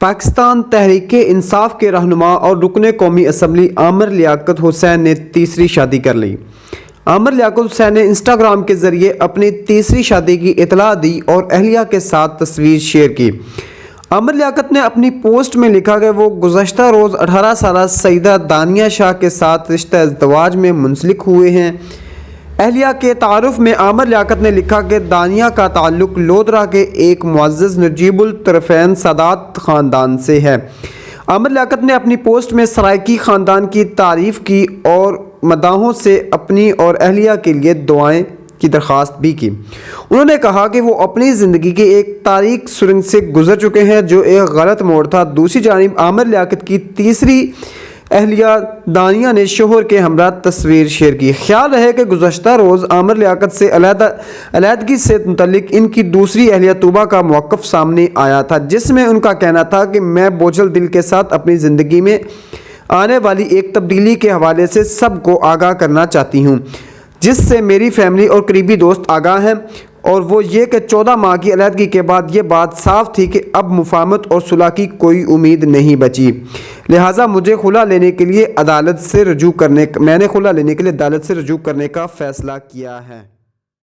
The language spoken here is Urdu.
پاکستان تحریک انصاف کے رہنما اور رکن قومی اسمبلی عامر لیاقت حسین نے تیسری شادی کر لی۔ عامر لیاقت حسین نے انسٹاگرام کے ذریعے اپنی تیسری شادی کی اطلاع دی اور اہلیہ کے ساتھ تصویر شیئر کی۔ عامر لیاقت نے اپنی پوسٹ میں لکھا کہ وہ گزشتہ روز 18 سالہ سیدہ دانیہ شاہ کے ساتھ رشتہ ازدواج میں منسلک ہوئے ہیں۔ اہلیہ کے تعارف میں عامر لیاقت نے لکھا کہ دانیہ کا تعلق لودھرا کے ایک معزز نجیب الطرفین سادات خاندان سے ہے۔ عامر لیاقت نے اپنی پوسٹ میں سرائیکی خاندان کی تعریف کی اور مداحوں سے اپنی اور اہلیہ کے لیے دعائیں کی درخواست بھی کی۔ انہوں نے کہا کہ وہ اپنی زندگی کے ایک تاریک سرنگ سے گزر چکے ہیں جو ایک غلط موڑ تھا۔ دوسری جانب عامر لیاقت کی تیسری اہلیہ دانیہ نے شوہر کے ہمراہ تصویر شیئر کی۔ خیال رہے کہ گزشتہ روز عامر لیاقت سے علیحدگی سے متعلق ان کی دوسری اہلیہ طوبہ کا موقف سامنے آیا تھا، جس میں ان کا کہنا تھا کہ میں بوجھل دل کے ساتھ اپنی زندگی میں آنے والی ایک تبدیلی کے حوالے سے سب کو آگاہ کرنا چاہتی ہوں، جس سے میری فیملی اور قریبی دوست آگاہ ہیں، اور وہ یہ کہ 14 ماہ کی علیحدگی کے بعد یہ بات صاف تھی کہ اب مفاہمت اور صلح کی کوئی امید نہیں بچی، لہٰذا مجھے خلا لینے کے لیے عدالت سے رجوع کرنے کا فیصلہ کیا ہے۔